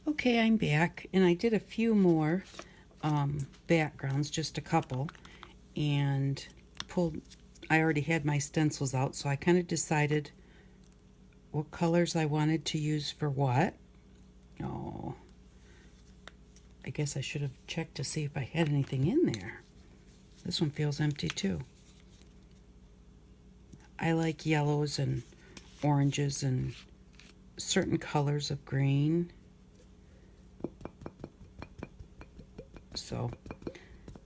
Okay, I'm back, and I did a few more backgrounds, just a couple, and I already had my stencils out, so I kind of decided what colors I wanted to use for what. Oh, I guess I should have checked to see if I had anything in there. This one feels empty too. I like yellows and oranges and certain colors of green. So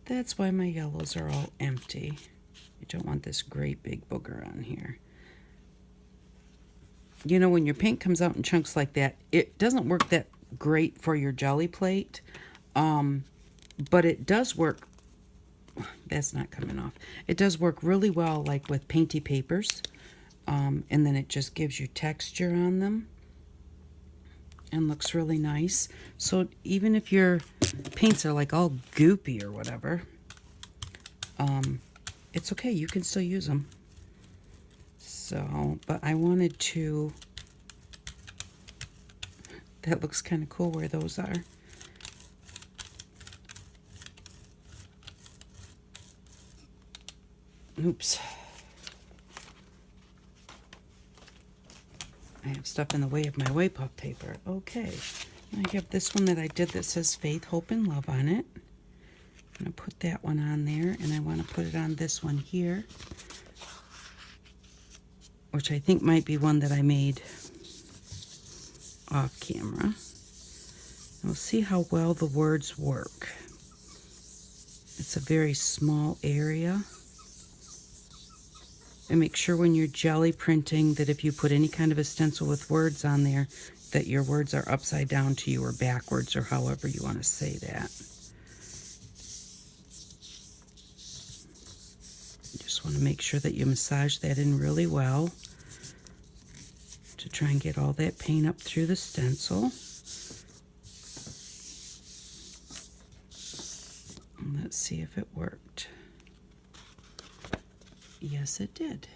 that's why my yellows are all empty. I don't want this great big booger on here. You know, when your paint comes out in chunks like that, it doesn't work that great for your jelly plate. But it does work. That's not coming off. It does work really well, like with painty papers. And then it just gives you texture on them and looks really nice. So even if your paints are like all goopy or whatever, it's okay. You can still use them. So, but I wanted to, that looks kind of cool where those are. Oops. I have stuff in the way of my Way Puff paper. Okay. I have this one that I did that says Faith, Hope, and Love on it. I'm going to put that one on there, and I want to put it on this one here, which I think might be one that I made off camera. We'll see how well the words work. It's a very small area. And make sure when you're jelly printing that if you put any kind of a stencil with words on there, that your words are upside down to you or backwards or however you want to say that. You just want to make sure that you massage that in really well to try and get all that paint up through the stencil. And let's see if it worked. Yes, it did.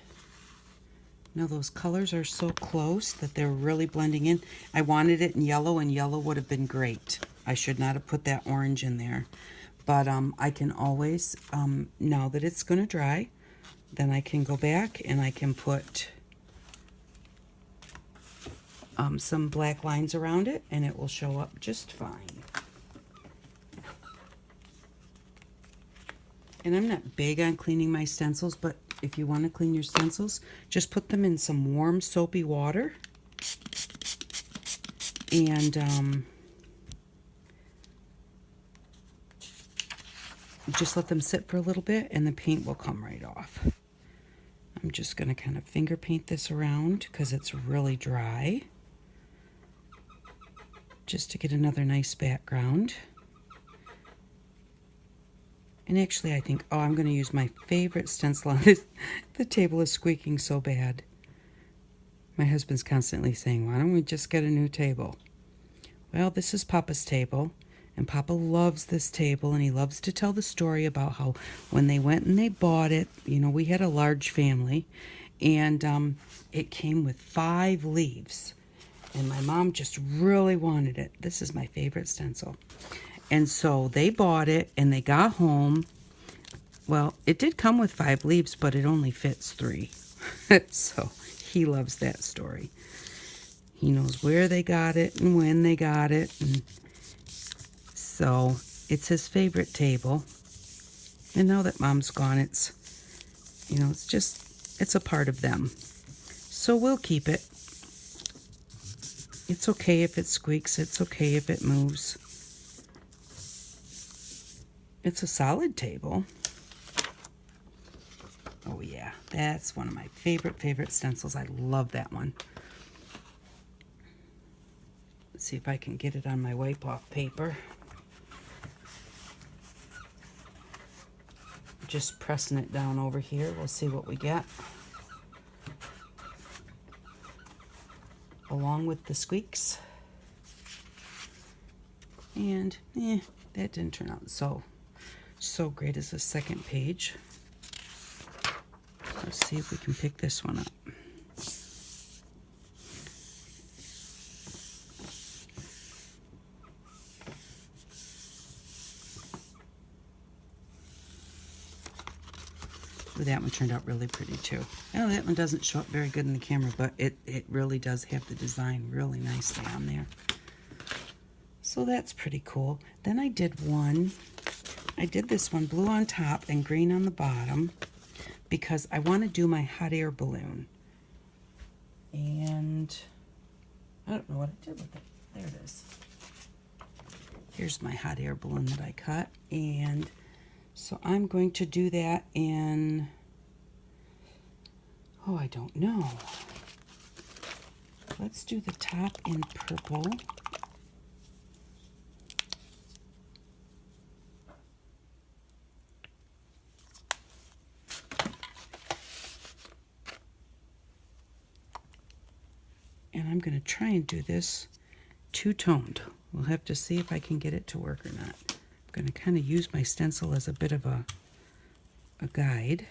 Now those colors are so close that they're really blending in. I wanted it in yellow, and yellow would have been great. I should not have put that orange in there. But I can always, now that it's going to dry, then I can go back and I can put some black lines around it, and it will show up just fine. And I'm not big on cleaning my stencils, but if you want to clean your stencils, just put them in some warm soapy water and just let them sit for a little bit, and the paint will come right off. I'm just going to kind of finger paint this around because it's really dry, just to get another nice background. And actually, I think, oh, I'm going to use my favorite stencil on this. The table is squeaking so bad. My husband's constantly saying, why don't we just get a new table? Well, this is Papa's table, and Papa loves this table, and he loves to tell the story about how when they went and they bought it, you know, we had a large family, and it came with 5 leaves, and my mom just really wanted it. This is my favorite stencil. And so they bought it, and they got home. Well, it did come with 5 leaves, but it only fits 3. So he loves that story. He knows where they got it and when they got it. And so it's his favorite table. And now that Mom's gone, it's, you know, it's a part of them. So we'll keep it. It's okay if it squeaks. It's okay if it moves. It's a solid table. Oh yeah, that's one of my favorite stencils. I love that one. Let's see if I can get it on my wipe off paper. Just pressing it down over here. We'll see what we get. Along with the squeaks. And that didn't turn out so great as the second page. Let's see if we can pick this one up. Ooh, that one turned out really pretty too. Oh, that one doesn't show up very good in the camera, but it really does have the design really nicely on there. So that's pretty cool. Then I did this one blue on top and green on the bottom because I want to do my hot air balloon. And I don't know what I did with it. There it is. Here's my hot air balloon that I cut. And so I'm going to do that in, oh, I don't know. Let's do the top in purple. And I'm going to try and do this two-toned. We'll have to see if I can get it to work or not. I'm going to kind of use my stencil as a bit of a guide.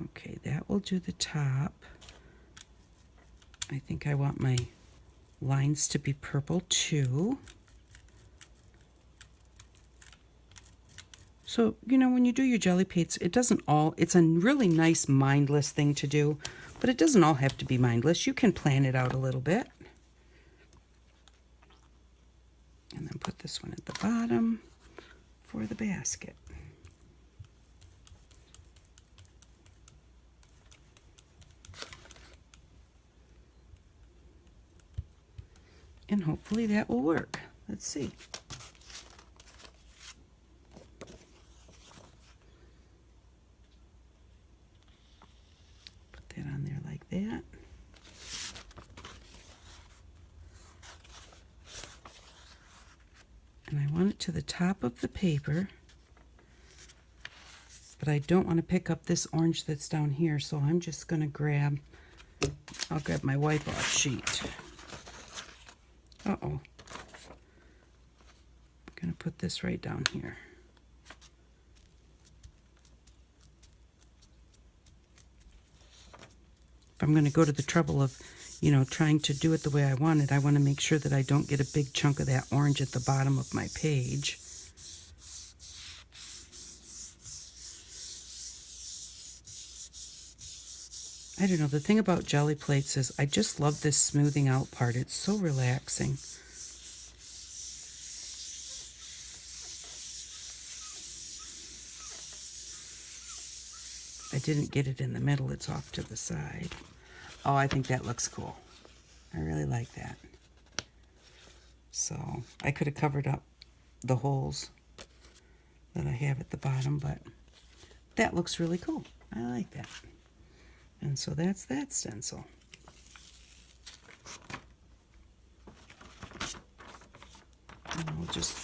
Okay, that will do the top. I think I want my lines to be purple too. So, you know, when you do your jelly paints, it's a really nice mindless thing to do, but it doesn't all have to be mindless. You can plan it out a little bit. And then put this one at the bottom for the basket. And hopefully that will work. Let's see. That on there like that. And I want it to the top of the paper, but I don't want to pick up this orange that's down here, so I'm just going to I'll grab my wipe off sheet. Uh-oh. I'm going to put this right down here. If I'm going to go to the trouble of, you know, trying to do it the way I want it, I want to make sure that I don't get a big chunk of that orange at the bottom of my page. I don't know, the thing about jelly plates is I just love this smoothing out part. It's so relaxing. I didn't get it in the middle, it's off to the side. Oh, I think that looks cool. I really like that. So I could have covered up the holes that I have at the bottom, but that looks really cool. I like that. And so that's that stencil. And I'll just,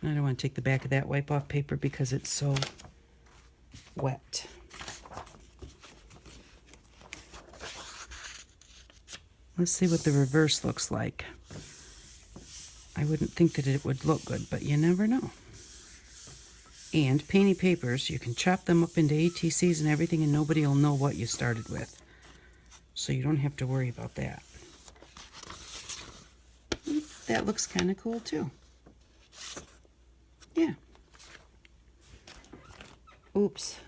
I don't want to take the back of that wipe off paper because it's so wet. Let's see what the reverse looks like. I wouldn't think that it would look good, but you never know. And painty papers, you can chop them up into ATCs and everything, and nobody will know what you started with. So you don't have to worry about that. That looks kind of cool too. Yeah. Oops.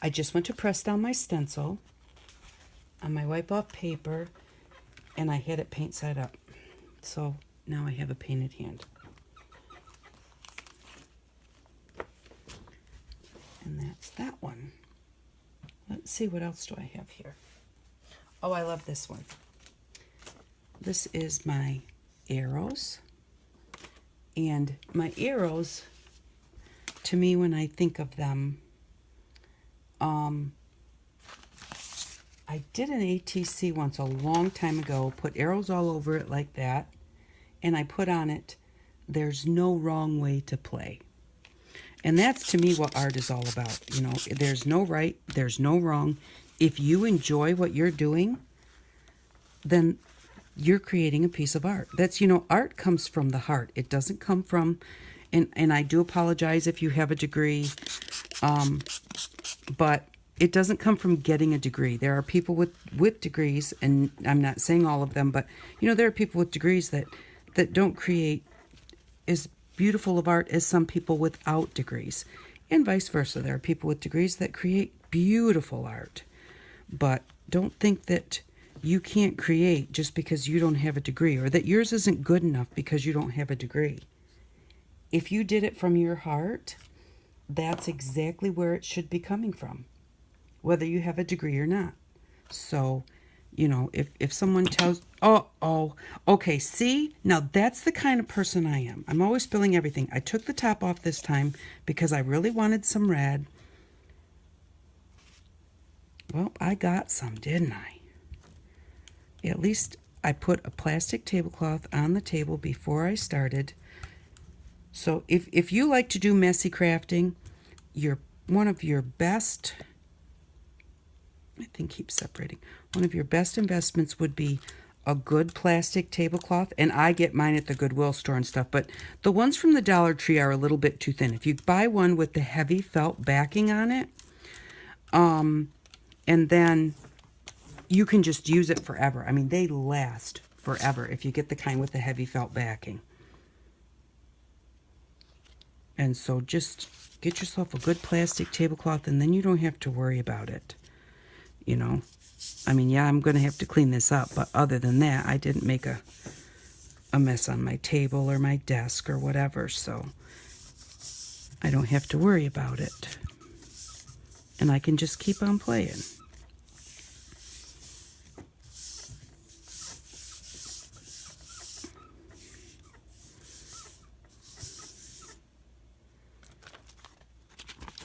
I just went to press down my stencil on my wipe off paper, and I had it paint side up. So now I have a painted hand. And that's that one. Let's see, what else do I have here? Oh, I love this one. This is my arrows. And my arrows, to me, when I think of them, I did an ATC once a long time ago, put arrows all over it like that, and I put on it, "There's no wrong way to play." And that's, to me, what art is all about. You know, there's no right, there's no wrong. If you enjoy what you're doing, then you're creating a piece of art. That's, you know, art comes from the heart. It doesn't come from, and I do apologize if you have a degree, but it doesn't come from getting a degree. There are people with degrees, and I'm not saying all of them, but there are people with degrees that don't create as beautiful of art as some people without degrees, and vice versa. There are people with degrees that create beautiful art, but don't think that you can't create just because you don't have a degree, or that yours isn't good enough because you don't have a degree. If you did it from your heart, that's exactly where it should be coming from, whether you have a degree or not. So, if someone tells, okay, see, now that's the kind of person I am. I'm always spilling everything. I took the top off this time because I really wanted some red. Well, I got some, didn't I? At least I put a plastic tablecloth on the table before I started. So if you like to do messy crafting, one of your best investments would be a good plastic tablecloth. And I get mine at the Goodwill store and stuff, but the ones from the Dollar Tree are a little bit too thin. If you buy one with the heavy felt backing on it, and then you can just use it forever. I mean, they last forever if you get the kind with the heavy felt backing. And so just get yourself a good plastic tablecloth, and then you don't have to worry about it. I mean, yeah, I'm going to have to clean this up, but other than that, I didn't make a mess on my table or my desk or whatever, so I don't have to worry about it. And I can just keep on playing.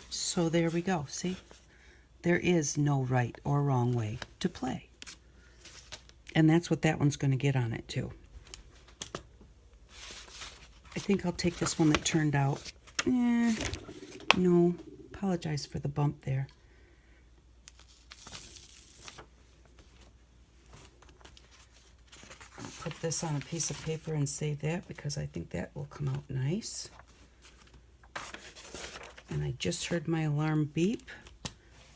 So there we go, see? There is no right or wrong way to play. And that's what that one's going to get on it, too. I think I'll take this one that turned out. No, apologize for the bump there. I'll put this on a piece of paper and save that because I think that will come out nice. And I just heard my alarm beep,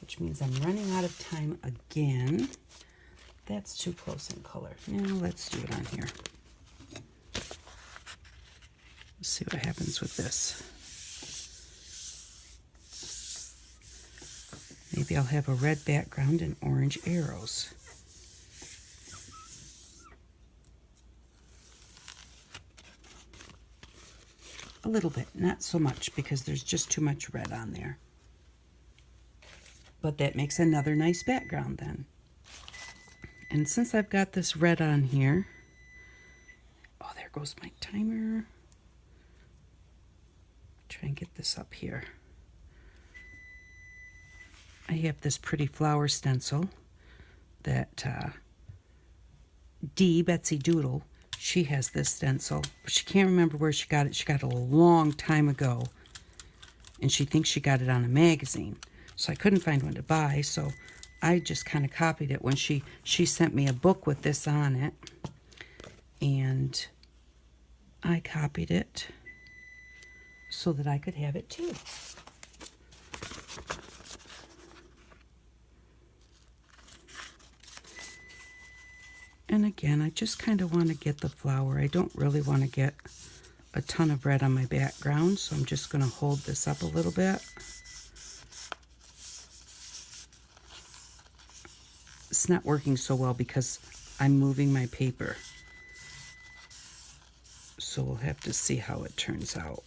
which means I'm running out of time again. That's too close in color. Now let's do it on here. Let's see what happens with this. Maybe I'll have a red background and orange arrows. A little bit, not so much, because there's just too much red on there. But that makes another nice background then. And since I've got this red on here, oh, there goes my timer. Try and get this up here. I have this pretty flower stencil that Betsy Doodle, she has this stencil, but she can't remember where she got it. She got it a long time ago, and she thinks she got it on a magazine. So I couldn't find one to buy, so I just kind of copied it when she sent me a book with this on it, and I copied it so that I could have it too. And again, I just kind of want to get the flower. I don't really want to get a ton of red on my background, so I'm just going to hold this up a little bit. It's not working so well because I'm moving my paper. So we'll have to see how it turns out.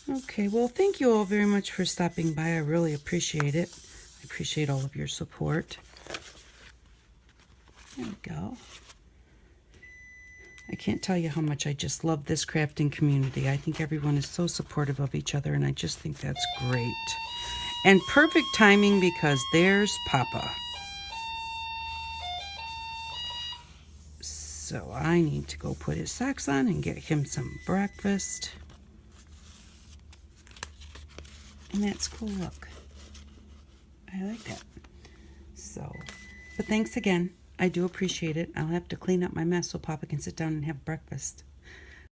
Okay, well, thank you all very much for stopping by. I really appreciate it. I appreciate all of your support. There we go. I can't tell you how much I just love this crafting community. I think everyone is so supportive of each other, and I just think that's great. And perfect timing because there's Papa. So I need to go put his socks on and get him some breakfast. And that's cool, look. I like that. So, but thanks again. I do appreciate it. I'll have to clean up my mess so Papa can sit down and have breakfast.